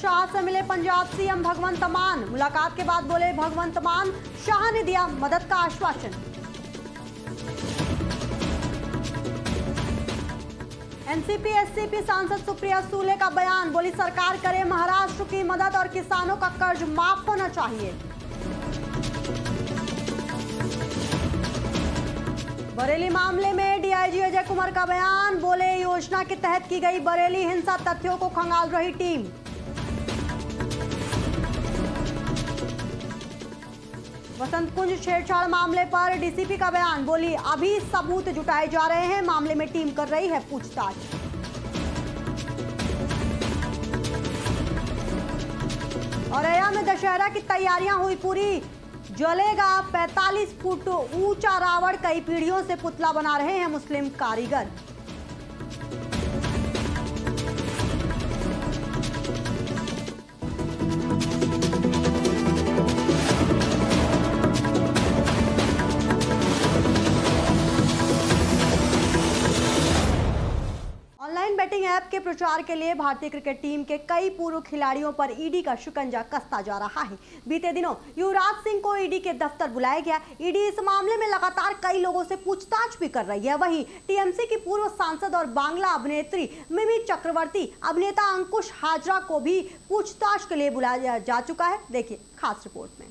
शाह से मिले पंजाब सीएम भगवंत मान। मुलाकात के बाद बोले भगवंत मान, शाह ने दिया मदद का आश्वासन। एनसीपी एससीपी सांसद सुप्रिया सूले का बयान, बोली सरकार करे महाराष्ट्र की मदद और किसानों का कर्ज माफ होना चाहिए। बरेली मामले में डीआईजी अजय कुमार का बयान, बोले योजना के तहत की गई बरेली हिंसा तथ्यों को खंगाल रही टीम। वसंत कुंज छेड़छाड़ मामले पर डीसीपी का बयान, बोली अभी सबूत जुटाए जा रहे हैं, मामले में टीम कर रही है पूछताछ। औरैया में दशहरा की तैयारियां हुई पूरी, जलेगा 45 फुट ऊंचा रावण, कई पीढ़ियों से पुतला बना रहे हैं मुस्लिम कारीगर। ऑनलाइन बेटिंग ऐप के प्रचार के लिए भारतीय क्रिकेट टीम के कई पूर्व खिलाड़ियों पर ईडी का शिकंजा कसता जा रहा है। बीते दिनों युवराज सिंह को ईडी के दफ्तर बुलाया गया। ईडी इस मामले में लगातार कई लोगों से पूछताछ भी कर रही है। वहीं टीएमसी की पूर्व सांसद और बांग्ला अभिनेत्री मिमी चक्रवर्ती, अभिनेता अंकुश हाजरा को भी पूछताछ के लिए बुलाया जा चुका है। देखिए खास रिपोर्ट में।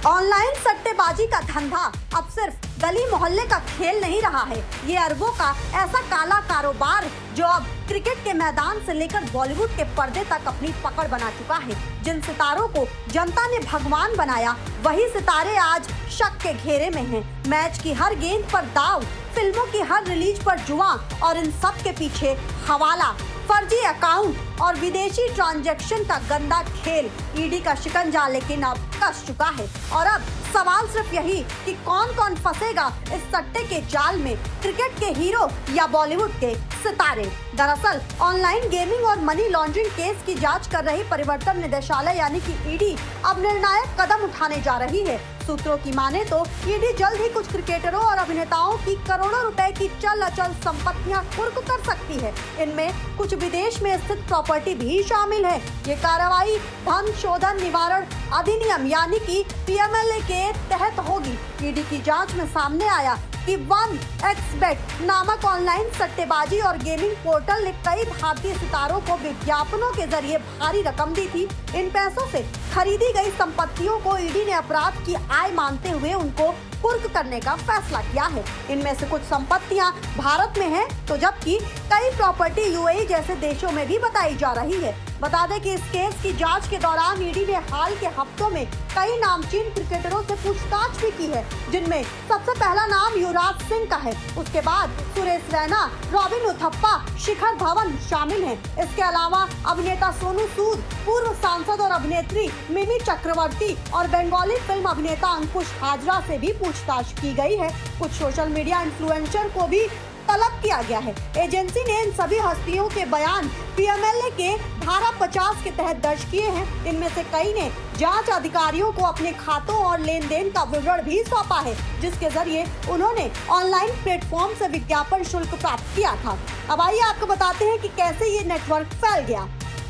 ऑनलाइन सट्टेबाजी का धंधा अब सिर्फ गली मोहल्ले का खेल नहीं रहा है। ये अरबों का ऐसा काला कारोबार जो अब क्रिकेट के मैदान से लेकर बॉलीवुड के पर्दे तक अपनी पकड़ बना चुका है। जिन सितारों को जनता ने भगवान बनाया, वही सितारे आज शक के घेरे में हैं। मैच की हर गेंद पर दाव, फिल्मों की हर रिलीज पर जुआ और इन सब के पीछे हवाला, फर्जी अकाउंट और विदेशी ट्रांजैक्शन का गंदा खेल ईडी का शिकंजा लेकिन अब कस चुका है। और अब सवाल सिर्फ यही कि कौन कौन फंसेगा इस सट्टे के जाल में, क्रिकेट के हीरो या बॉलीवुड के सितारे। दरअसल ऑनलाइन गेमिंग और मनी लॉन्ड्रिंग केस की जांच कर रही परिवर्तन निदेशालय यानी कि ईडी अब निर्णायक कदम उठाने जा रही है। सूत्रों की माने तो ईडी जल्द ही कुछ क्रिकेटरों और अभिनेताओं की करोड़ों रुपए की चल अचल संपत्तियां कुर्क कर सकती है। इनमें कुछ विदेश में स्थित प्रॉपर्टी भी शामिल है। ये कार्रवाई धन शोधन निवारण अधिनियम यानी कि पीएमएलए के तहत होगी। ईडी की जांच में सामने आया कि 1xBet नामक ऑनलाइन सट्टेबाजी और गेमिंग पोर्टल ने कई भारतीय सितारों को विज्ञापनों के जरिए भारी रकम दी थी। इन पैसों से खरीदी गई संपत्तियों को ईडी ने अपराध की आय मानते हुए उनको कुर्क करने का फैसला किया है। इनमें से कुछ संपत्तियां भारत में हैं, तो जबकि कई प्रॉपर्टी यूएई जैसे देशों में भी बताई जा रही है। बता दें कि इस केस की जांच के दौरान ईडी ने हाल के हफ्तों में कई नामचीन क्रिकेटरों से पूछताछ भी की है, जिनमें सबसे पहला नाम युवराज सिंह का है। उसके बाद सुरेश रैना, रॉबिन उथप्पा, शिखर धवन शामिल हैं। इसके अलावा अभिनेता सोनू सूद, पूर्व सांसद और अभिनेत्री मिमी चक्रवर्ती और बंगाली फिल्म अभिनेता अंकुश हाजरा से भी पूछताछ की गई है। कुछ सोशल मीडिया इन्फ्लुएंसर को भी तलब किया गया है। एजेंसी ने इन सभी हस्तियों के बयान पीएमएलए के धारा 50 के तहत दर्ज किए हैं। इनमें से कई ने जांच अधिकारियों को अपने खातों और लेन देन का विवरण भी सौंपा है, जिसके जरिए उन्होंने ऑनलाइन प्लेटफॉर्म से विज्ञापन शुल्क प्राप्त किया था। अब आइए आपको बताते हैं कि कैसे ये नेटवर्क फैल गया।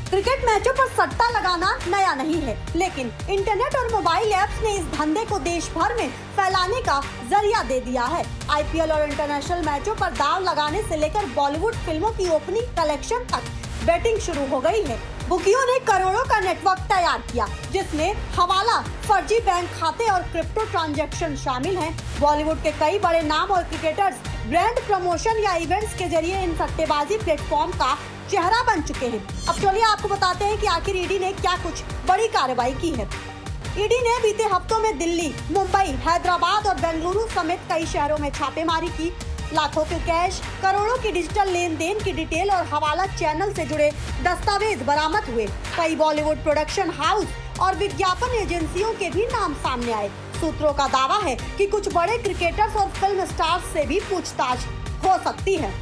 क्रिकेट मैचों पर सट्टा लगाना नया नहीं है, लेकिन इंटरनेट और मोबाइल ऐप्स ने इस धंधे को देश भर में फैलाने का जरिया दे दिया है। आईपीएल और इंटरनेशनल मैचों पर दाव लगाने से लेकर बॉलीवुड फिल्मों की ओपनिंग कलेक्शन तक बेटिंग शुरू हो गई है। बुकियों ने करोड़ों का नेटवर्क तैयार किया, जिसमें हवाला, फर्जी बैंक खाते और क्रिप्टो ट्रांजैक्शन शामिल हैं। बॉलीवुड के कई बड़े नाम और क्रिकेटर्स ब्रांड प्रमोशन या इवेंट्स के जरिए इन सट्टेबाजी प्लेटफॉर्म का चेहरा बन चुके हैं। अब चलिए आपको बताते हैं कि आखिर ईडी ने क्या कुछ बड़ी कार्रवाई की है। ईडी ने बीते हफ्तों में दिल्ली, मुंबई, हैदराबाद और बेंगलुरु समेत कई शहरों में छापेमारी की। लाखों के कैश, करोड़ों की डिजिटल लेन देन की डिटेल और हवाला चैनल से जुड़े दस्तावेज बरामद हुए। कई बॉलीवुड प्रोडक्शन हाउस और विज्ञापन एजेंसियों के भी नाम सामने आए। सूत्रों का दावा है कि कुछ बड़े क्रिकेटर्स और फिल्म स्टार्स से भी पूछताछ हो सकती है।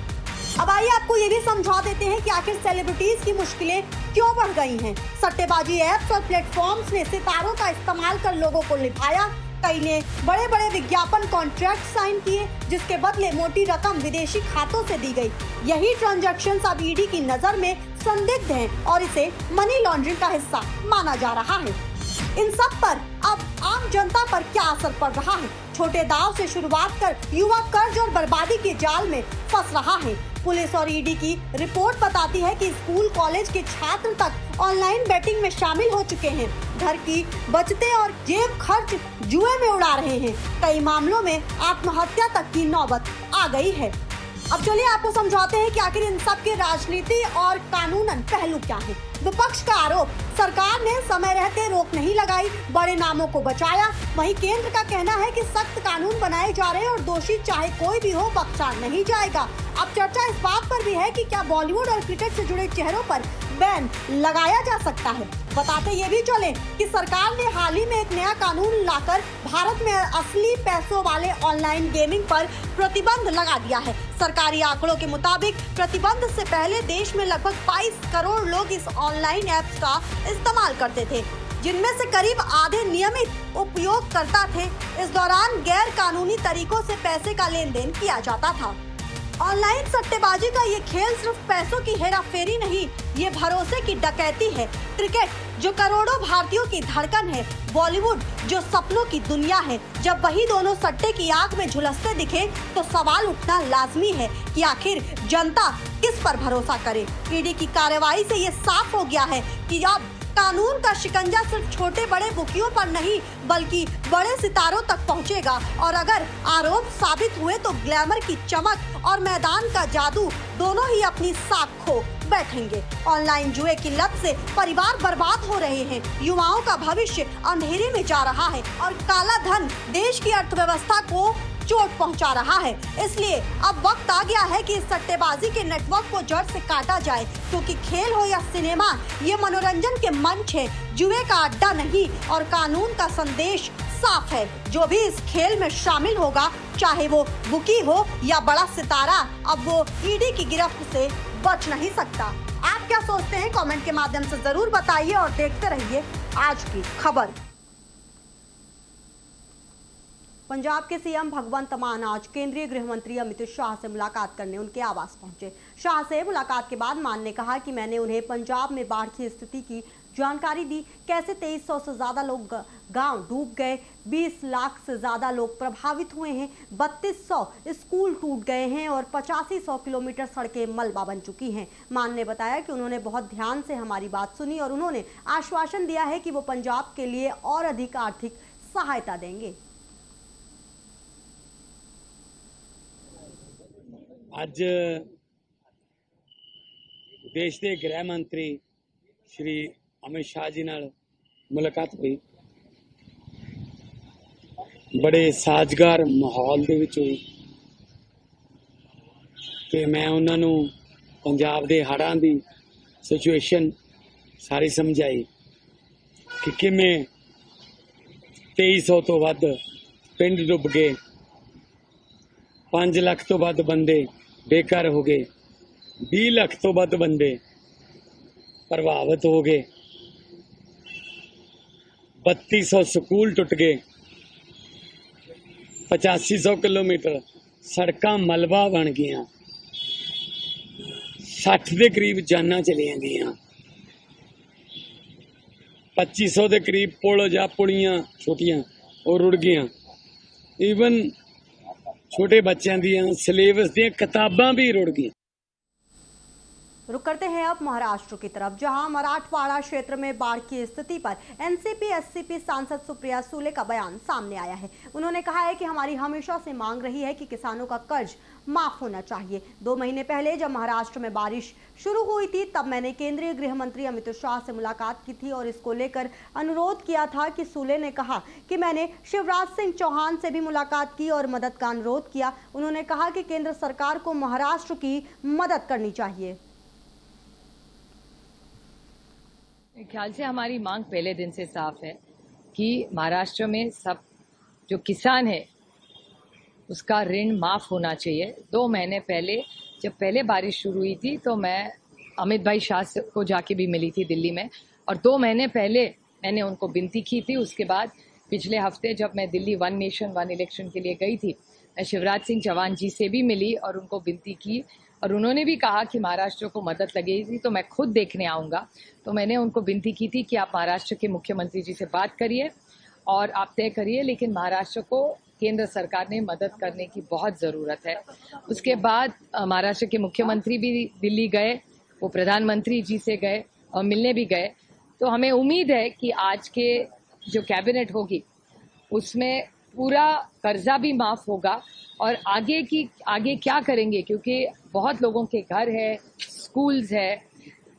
अब आइए आपको ये भी समझा देते हैं कि आखिर सेलिब्रिटीज की मुश्किलें क्यों बढ़ गई हैं। सट्टेबाजी ऐप्स और प्लेटफॉर्म्स ने सितारों का इस्तेमाल कर लोगों को लुभाया। कई ने बड़े बड़े विज्ञापन कॉन्ट्रैक्ट साइन किए, जिसके बदले मोटी रकम विदेशी खातों से दी गई। यही ट्रांजैक्शंस अब ईडी की नजर में संदिग्ध हैं और इसे मनी लॉन्ड्रिंग का हिस्सा माना जा रहा है। इन सब पर अब आम जनता पर क्या असर पड़ रहा है? छोटे दांव से शुरुआत कर युवा कर्ज और बर्बादी के जाल में फंस रहा है। पुलिस और ईडी की रिपोर्ट बताती है कि स्कूल कॉलेज के छात्र तक ऑनलाइन बेटिंग में शामिल हो चुके हैं। घर की बचतें और जेब खर्च जुए में उड़ा रहे हैं। कई मामलों में आत्महत्या तक की नौबत आ गई है। अब चलिए आपको समझाते हैं कि आखिर इन सब के राजनीति और कानूनन पहलू क्या है। विपक्ष का आरोप, सरकार ने समय रहते रोक नहीं लगाई, बड़े नामों को बचाया। वहीं केंद्र का कहना है कि सख्त कानून बनाए जा रहे हैं और दोषी चाहे कोई भी हो बख्शा नहीं जाएगा। अब चर्चा इस बात पर भी है कि क्या बॉलीवुड और क्रिकेट से जुड़े चेहरों पर बैन लगाया जा सकता है। बताते ये भी चले कि सरकार ने हाल ही में एक नया कानून लाकर भारत में असली पैसों वाले ऑनलाइन गेमिंग पर प्रतिबंध लगा दिया है। सरकारी आंकड़ों के मुताबिक प्रतिबंध से पहले देश में लगभग 22 करोड़ लोग इस ऑनलाइन ऐप्स का इस्तेमाल करते थे, जिनमें से करीब आधे नियमित उपयोग करता थे। इस दौरान गैर कानूनी तरीकों से पैसे का लेन देन किया जाता था। ऑनलाइन सट्टेबाजी का ये खेल सिर्फ पैसों की हेराफेरी नहीं, ये भरोसे की डकैती है। क्रिकेट जो करोड़ों भारतीयों की धड़कन है, बॉलीवुड जो सपनों की दुनिया है, जब वही दोनों सट्टे की आग में झुलसते दिखे तो सवाल उठना लाजमी है कि आखिर जनता किस पर भरोसा करे। ईडी की कार्रवाई से ये साफ हो गया है कि अब कानून का शिकंजा सिर्फ छोटे बड़े बुकियों पर नहीं बल्कि बड़े सितारों तक पहुंचेगा और अगर आरोप साबित हुए तो ग्लैमर की चमक और मैदान का जादू दोनों ही अपनी साख खो बैठेंगे। ऑनलाइन जुए की लत से परिवार बर्बाद हो रहे हैं, युवाओं का भविष्य अंधेरे में जा रहा है और काला धन देश की अर्थव्यवस्था को चोट पहुंचा रहा है। इसलिए अब वक्त आ गया है कि इस सट्टेबाजी के नेटवर्क को जड़ से काटा जाए, क्योंकि खेल हो या सिनेमा, ये मनोरंजन के मंच है, जुए का अड्डा नहीं। और कानून का संदेश साफ है, जो भी इस खेल में शामिल होगा, चाहे वो बुकी हो या बड़ा सितारा, अब वो ईडी की गिरफ्त से बच नहीं सकता। आप क्या सोचते हैं? कमेंट के माध्यम से जरूर बताइए और देखते रहिए आज की खबर। पंजाब के सीएम भगवंत मान आज केंद्रीय गृह मंत्री अमित शाह से मुलाकात करने उनके आवास पहुंचे। शाह से मुलाकात के बाद मान ने कहा कि मैंने उन्हें पंजाब में बाढ़ की स्थिति की जानकारी दी, कैसे 2300 से ज्यादा लोग गांव डूब गए, 20 लाख से ज्यादा लोग प्रभावित हुए हैं, 3200 स्कूल टूट गए हैं और 8500 किलोमीटर सड़कें मलबा बन चुकी हैं। मान ने बताया कि उन्होंने बहुत ध्यान से हमारी बात सुनी और उन्होंने आश्वासन दिया है कि वो पंजाब के लिए और अधिक आर्थिक सहायता देंगे। ਅੱਜ देश के गृह मंत्री श्री अमित शाह जी नाल मुलाकात हुई। बड़े साजगार माहौल दे विच हुई ते मैं उन्होंने पंजाब के हड़ां दी सिचुएशन सारी समझाई कि किवें 2300 तो वध पिंड डुब गए, 5 लाख तो वध बंदे बेघर हो गए, 20 लाख तो वध बंदे प्रभावित हो गए, 3200 स्कूल टुट गए, 8500 किलोमीटर सड़कां मलबा बन गईयां, 60 के करीब जानां चलियां गईयां, 2500 के करीब पुल या पुलियां छोटियां और रुड़ गईयां। ईवन छोटे बच्चों दियां सिलेबस दियां किताबां भी रुड़ गई। रुक करते हैं अब महाराष्ट्र की तरफ, जहां मराठवाड़ा क्षेत्र में बाढ़ की स्थिति पर एनसीपी एससीपी सांसद सुप्रिया सुले का बयान सामने आया है। उन्होंने कहा है कि हमारी हमेशा से मांग रही है कि किसानों का कर्ज माफ होना चाहिए। 2 महीने पहले जब महाराष्ट्र में बारिश शुरू हुई थी तब मैंने केंद्रीय गृह मंत्री अमित शाह से मुलाकात की थी और इसको लेकर अनुरोध किया था कि सुले ने कहा कि मैंने शिवराज सिंह चौहान से भी मुलाकात की और मदद का अनुरोध किया। उन्होंने कहा कि केंद्र सरकार को महाराष्ट्र की मदद करनी चाहिए। ख्याल से हमारी मांग पहले दिन से साफ है कि महाराष्ट्र में सब जो किसान है उसका ऋण माफ होना चाहिए। 2 महीने पहले जब पहले बारिश शुरू हुई थी तो मैं अमित भाई शाह को जाके भी मिली थी दिल्ली में, और 2 महीने पहले मैंने उनको विनती की थी। उसके बाद पिछले हफ्ते जब मैं Delhi one nation one election के लिए गई थी, मैं शिवराज सिंह चौहान जी से भी मिली और उनको विनती की, और उन्होंने भी कहा कि महाराष्ट्र को मदद लगेगी तो मैं खुद देखने आऊँगा। तो मैंने उनको विनती की थी कि आप महाराष्ट्र के मुख्यमंत्री जी से बात करिए और आप तय करिए, लेकिन महाराष्ट्र को केंद्र सरकार ने मदद करने की बहुत ज़रूरत है। उसके बाद महाराष्ट्र के मुख्यमंत्री भी दिल्ली गए, वो प्रधानमंत्री जी से गए और मिलने भी गए। तो हमें उम्मीद है कि आज के जो कैबिनेट होगी उसमें पूरा कर्जा भी माफ़ होगा, और आगे क्या करेंगे, क्योंकि बहुत लोगों के घर है, स्कूल्स है,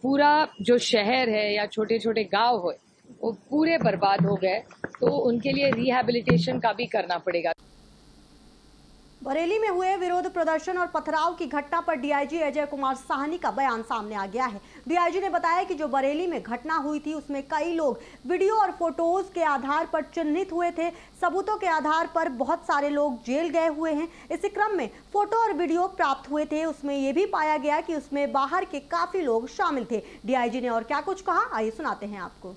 पूरा जो शहर है या छोटे छोटे गांव हो वो पूरे बर्बाद हो गए, तो उनके लिए रिहैबिलिटेशन का भी करना पड़ेगा। बरेली में हुए विरोध प्रदर्शन और पथराव की घटना पर डीआईजी अजय कुमार साहनी का बयान सामने आ गया है। डीआईजी ने बताया कि जो बरेली में घटना हुई थी उसमें कई लोग वीडियो और फोटोज के आधार पर चिन्हित हुए थे। सबूतों के आधार पर बहुत सारे लोग जेल गए हुए हैं। इसी क्रम में फोटो और वीडियो प्राप्त हुए थे, उसमें यह भी पाया गया कि उसमें बाहर के काफी लोग शामिल थे। डीआईजी ने और क्या कुछ कहा, आइए सुनाते हैं आपको।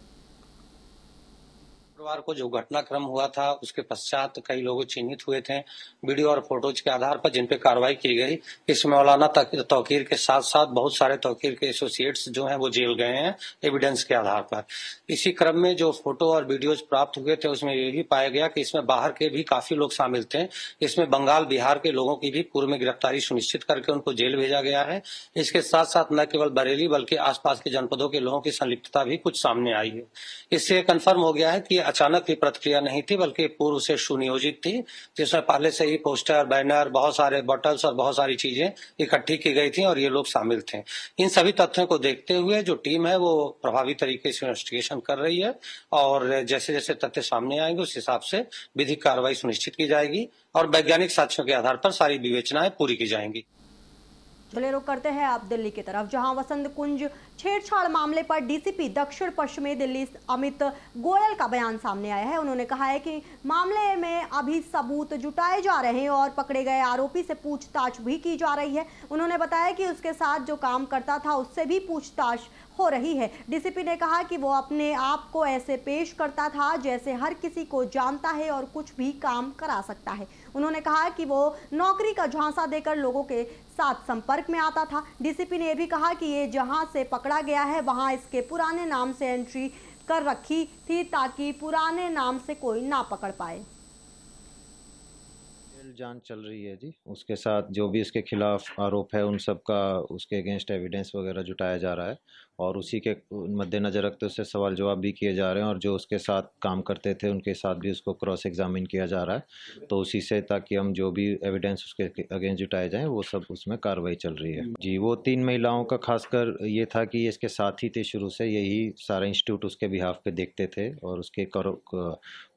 शुक्रवार को जो घटनाक्रम हुआ था उसके पश्चात कई लोग चिन्हित हुए थे वीडियो और फोटोज के आधार पर, जिन पे कार्रवाई की गई। इसमें मौलाना तौकीर के साथ साथ बहुत सारे तौकीर के एसोसिएट्स जो हैं वो जेल गए हैं एविडेंस के आधार पर। इसी क्रम में जो फोटो और वीडियोज प्राप्त हुए थे उसमें ये भी पाया गया कि इसमें बाहर के भी काफी लोग शामिल थे। इसमें बंगाल बिहार के लोगों की भी पूर्व में गिरफ्तारी सुनिश्चित करके उनको जेल भेजा गया है। इसके साथ साथ न केवल बरेली बल्कि आसपास के जनपदों के लोगों की संलिप्तता भी कुछ सामने आई है। इससे कन्फर्म हो गया है कि अचानक की प्रतिक्रिया नहीं थी बल्कि पूर्व से सुनियोजित थी, जिसमें पहले से ही पोस्टर, बैनर, बहुत सारे बॉटल्स और बहुत सारी चीजें इकट्ठी की गई थी और ये लोग शामिल थे। इन सभी तथ्यों को देखते हुए जो टीम है वो प्रभावी तरीके से इन्वेस्टिगेशन कर रही है और जैसे जैसे तथ्य सामने आएंगे उस हिसाब से विधिक कार्रवाई सुनिश्चित की जाएगी और वैज्ञानिक साक्ष्यों के आधार पर सारी विवेचनाएं पूरी की जाएंगी। चलिए रुक करते हैं आप दिल्ली की तरफ, जहां वसंत कुंज छेड़छाड़ मामले पर डीसीपी दक्षिण पश्चिमी दिल्ली अमित गोयल का बयान सामने आया है। उन्होंने कहा है कि मामले में अभी सबूत जुटाए जा रहे हैं और पकड़े गए आरोपी से पूछताछ भी की जा रही है। उन्होंने बताया कि उसके साथ जो काम करता था उससे भी पूछताछ हो रही है। डीसीपी ने कहा कि वो अपने आप को ऐसे पेश करता था जैसे हर किसी को जानता है और कुछ भी काम करा सकता है। उन्होंने कहा कि वो नौकरी का झांसा देकर लोगों के साथ संपर्क में आता था। डीसीपी ने यह भी कहा कि ये जहां से पकड़ा गया है वहां इसके पुराने नाम से एंट्री कर रखी थी ताकि पुराने नाम से कोई ना पकड़ पाए। जांच चल रही है जी, उसके साथ जो भी उसके खिलाफ आरोप है उन सब का उसके अगेंस्ट एविडेंस वगैरह जुटाया जा रहा है और उसी के मद्देनजर रखते उससे सवाल जवाब भी किए जा रहे हैं और जो उसके साथ काम करते थे उनके साथ भी उसको क्रॉस एग्जामिन किया जा रहा है। तो उसी से ताकि हम जो भी एविडेंस उसके अगेंस्ट जुटाए जाएं वो सब उसमें कार्रवाई चल रही है जी। वो 3 महिलाओं का खासकर ये था कि इसके साथ ही थे शुरू से, यही सारा इंस्टीट्यूट उसके बिहाफ पे देखते थे और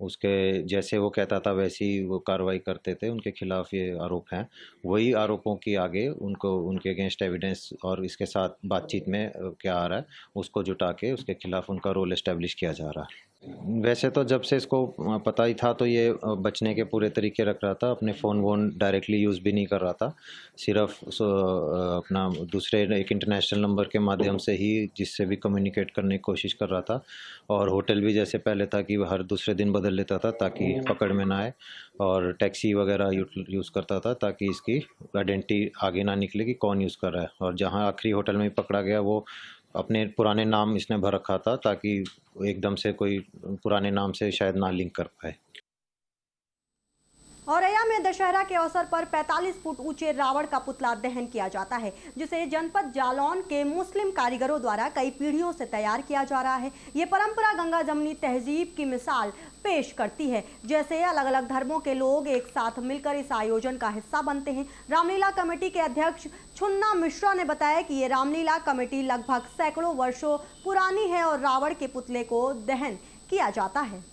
उसके जैसे वो कहता था वैसी वो कार्रवाई करते थे। उनके खिलाफ ये आरोप हैं, वही आरोपों की आगे उनके अगेंस्ट एविडेंस और इसके साथ बातचीत में क्या आ रहा है उसको जुटा के उसके खिलाफ उनका रोल एस्टेब्लिश किया जा रहा है। वैसे तो जब से इसको पता ही था तो ये बचने के पूरे तरीके रख रहा था, अपने फ़ोन वोन डायरेक्टली यूज़ भी नहीं कर रहा था, सिर्फ अपना दूसरे एक इंटरनेशनल नंबर के माध्यम से ही जिससे भी कम्युनिकेट करने की कोशिश कर रहा था। और होटल भी जैसे पहले था कि हर दूसरे दिन बदल लेता था ताकि पकड़ में ना आए, और टैक्सी वगैरह यूज़ करता था ताकि इसकी आइडेंटिटी आगे ना निकले कि कौन यूज़ कर रहा है। और जहाँ आखिरी होटल में पकड़ा गया वो अपने पुराने नाम इसने भर रखा था ताकि एकदम से कोई पुराने नाम से शायद ना लिंक कर पाए। औरैया में दशहरा के अवसर पर 45 फुट ऊंचे रावण का पुतला दहन किया जाता है, जिसे जनपद जालौन के मुस्लिम कारीगरों द्वारा कई पीढ़ियों से तैयार किया जा रहा है। ये परंपरा गंगा जमनी तहजीब की मिसाल पेश करती है, जैसे अलग अलग धर्मों के लोग एक साथ मिलकर इस आयोजन का हिस्सा बनते हैं। रामलीला कमेटी के अध्यक्ष छुन्ना मिश्रा ने बताया कि ये रामलीला कमेटी लगभग सैकड़ों वर्षों पुरानी है और रावण के पुतले को दहन किया जाता है।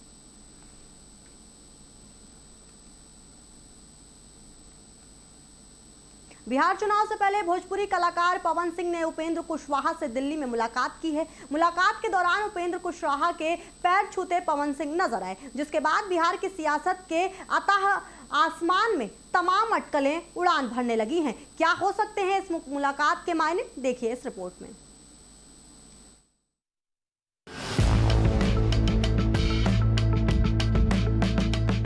बिहार चुनाव से पहले भोजपुरी कलाकार पवन सिंह ने उपेंद्र कुशवाहा से दिल्ली में मुलाकात की है। मुलाकात के दौरान उपेंद्र कुशवाहा के पैर छूते पवन सिंह नजर आए, जिसके बाद बिहार की सियासत के अतः आसमान में तमाम अटकलें उड़ान भरने लगी हैं। क्या हो सकते हैं इस मुलाकात के मायने, देखिए इस रिपोर्ट में।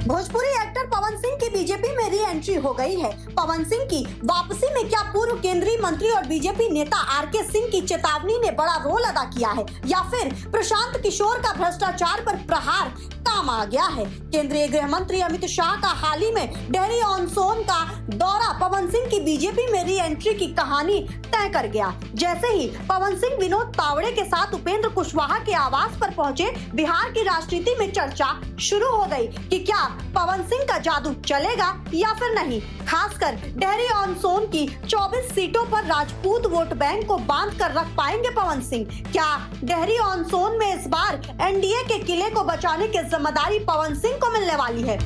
भोजपुरी एक्टर पवन सिंह की बीजेपी में री एंट्री हो गई है। पवन सिंह की वापसी में क्या पूर्व केंद्रीय मंत्री और बीजेपी नेता आरके सिंह की चेतावनी ने बड़ा रोल अदा किया है, या फिर प्रशांत किशोर का भ्रष्टाचार पर प्रहार काम आ गया है? केंद्रीय गृह मंत्री अमित शाह का हाल ही में डेहरी ऑन सोन का दौरा पवन सिंह की बीजेपी में री एंट्री की कहानी तय कर गया। जैसे ही पवन सिंह विनोद तावड़े के साथ उपेंद्र कुशवाहा के आवास पर पहुंचे, बिहार की राजनीति में चर्चा शुरू हो गई कि क्या पवन सिंह का जादू चलेगा या फिर नहीं। खासकर डेहरी ऑन सोन की 24 सीटों पर राजपूत वोट बैंक को बांध कर रख पाएंगे पवन सिंह? क्या डेहरी ऑन सोन में इस बार एनडीए के किले को बचाने की जिम्मेदारी पवन सिंह को मिलने वाली है?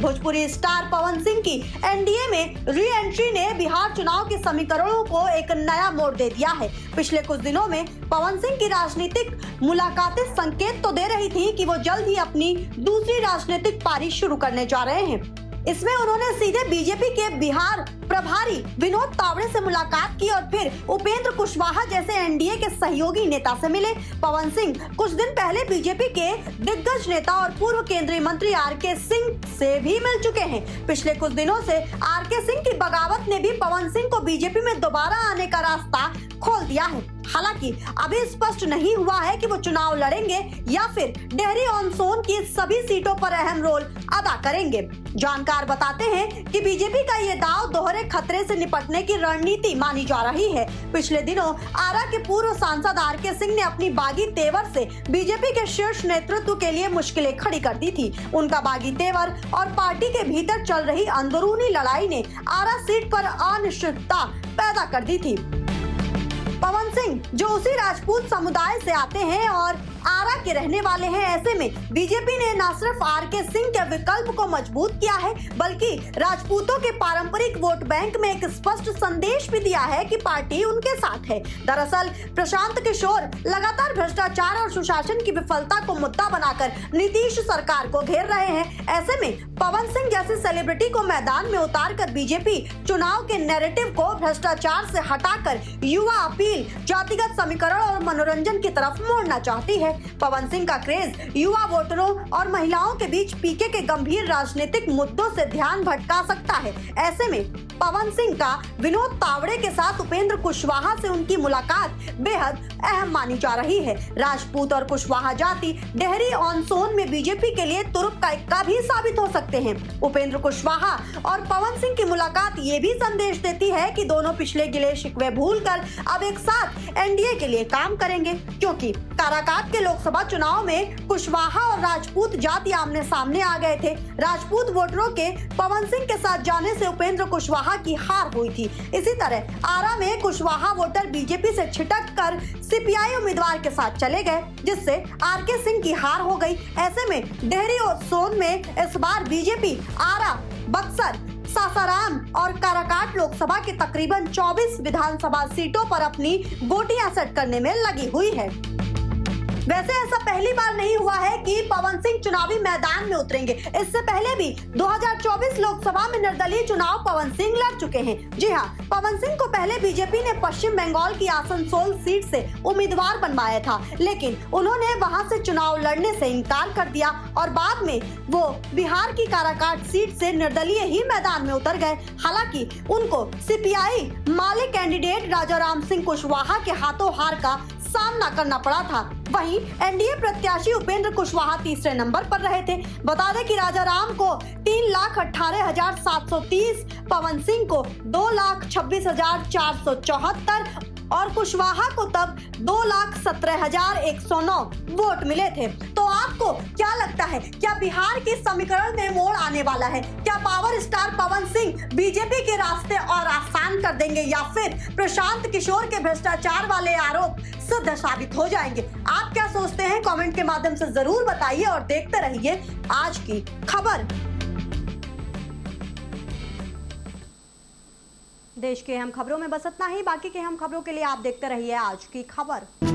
भोजपुरी स्टार पवन सिंह की एनडीए में री एंट्री ने बिहार चुनाव के समीकरणों को एक नया मोड़ दे दिया है। पिछले कुछ दिनों में पवन सिंह की राजनीतिक मुलाकातें संकेत तो दे रही थी कि वो जल्द ही अपनी दूसरी राजनीतिक पारी शुरू करने जा रहे हैं। इसमें उन्होंने सीधे बीजेपी के बिहार प्रभारी विनोद तावड़े से मुलाकात की और फिर उपेंद्र कुशवाहा जैसे एनडीए के सहयोगी नेता से मिले। पवन सिंह कुछ दिन पहले बीजेपी के दिग्गज नेता और पूर्व केंद्रीय मंत्री आरके सिंह से भी मिल चुके हैं। पिछले कुछ दिनों से आरके सिंह की बगावत ने भी पवन सिंह को बीजेपी में दोबारा आने का रास्ता खोल दिया है। हालांकि अभी स्पष्ट नहीं हुआ है कि वो चुनाव लड़ेंगे या फिर डेहरी ऑन सोन की सभी सीटों पर अहम रोल अदा करेंगे। जानकार बताते हैं कि बीजेपी का ये दांव दोहरे खतरे से निपटने की रणनीति मानी जा रही है। पिछले दिनों आरा के पूर्व सांसद आरके सिंह ने अपनी बागी तेवर से बीजेपी के शीर्ष नेतृत्व के लिए मुश्किलें खड़ी कर दी थी। उनका बागी तेवर और पार्टी के भीतर चल रही अंदरूनी लड़ाई ने आरा सीट पर अनिश्चितता पैदा कर दी थी। पवन सिंह जो उसी राजपूत समुदाय से आते हैं और आरा के रहने वाले हैं, ऐसे में बीजेपी ने न सिर्फ आरके सिंह के विकल्प को मजबूत किया है, बल्कि राजपूतों के पारंपरिक वोट बैंक में एक स्पष्ट संदेश भी दिया है कि पार्टी उनके साथ है। दरअसल प्रशांत किशोर लगातार भ्रष्टाचार और सुशासन की विफलता को मुद्दा बनाकर नीतीश सरकार को घेर रहे हैं। ऐसे में पवन सिंह जैसे सेलिब्रिटी को मैदान में उतारकर बीजेपी चुनाव के नैरेटिव को भ्रष्टाचार से हटाकर युवा अपील, जातिगत समीकरण और मनोरंजन की तरफ मोड़ना चाहती है। पवन सिंह का क्रेज युवा वोटरों और महिलाओं के बीच पीके के गंभीर राजनीतिक मुद्दों से ध्यान भटका सकता है। ऐसे में पवन सिंह का विनोद तावड़े के साथ उपेंद्र कुशवाहा से उनकी मुलाकात बेहद अहम मानी जा रही है। राजपूत और कुशवाहा जाति डेहरी ऑन सोन में बीजेपी के लिए तुरुप का इक्का भी साबित हो सकते हैं। उपेंद्र कुशवाहा और पवन सिंह की मुलाकात ये भी संदेश देती है कि दोनों पिछले गिले शिकवे भूलकर अब एक साथ एनडीए के लिए काम करेंगे, क्योंकि काराकाट के लोकसभा चुनाव में कुशवाहा और राजपूत जाति आमने सामने आ गए थे। राजपूत वोटरों के पवन सिंह के साथ जाने से उपेंद्र कुशवाहा की हार हुई थी। इसी तरह आरा में कुशवाहा वोटर बीजेपी से छिटक कर सीपीआई उम्मीदवार के साथ चले गए, जिससे आरके सिंह की हार हो गई। ऐसे में डेहरी और सोन में इस बार बीजेपी आरा, बक्सर, सासाराम और काराकाट लोकसभा के तकरीबन 24 विधानसभा सीटों पर अपनी गोटियां सेट करने में लगी हुई है। वैसे ऐसा पहली बार नहीं हुआ है कि पवन सिंह चुनावी मैदान में उतरेंगे। इससे पहले भी 2024 लोकसभा में निर्दलीय चुनाव पवन सिंह लड़ चुके हैं। जी हां, पवन सिंह को पहले बीजेपी ने पश्चिम बंगाल की आसनसोल सीट से उम्मीदवार बनवाया था, लेकिन उन्होंने वहां से चुनाव लड़ने से इनकार कर दिया और बाद में वो बिहार की काराकाट सीट से निर्दलीय ही मैदान में उतर गए। हालांकि उनको सीपीआई माले कैंडिडेट राजाराम सिंह कुशवाहा के हाथों हार का सामना करना पड़ा था। वहीं एनडीए प्रत्याशी उपेंद्र कुशवाहा तीसरे नंबर पर रहे थे। बता दें कि राजाराम को 3,18,730, पवन सिंह को 2,26,474 और कुशवाहा को तब 2,17,109 वोट मिले थे। तो आपको क्या लगता है, क्या बिहार के समीकरण में मोड़ आने वाला है? क्या power star Pawan Singh BJP के रास्ते और आसान कर देंगे, या फिर प्रशांत किशोर के भ्रष्टाचार वाले आरोप सिद्ध साबित हो जाएंगे? आप क्या सोचते हैं? कमेंट के माध्यम से जरूर बताइए और देखते रहिए आज की खबर। देश के अहम खबरों में बस इतना ही। बाकी के अहम खबरों के लिए आप देखते रहिए आज की खबर।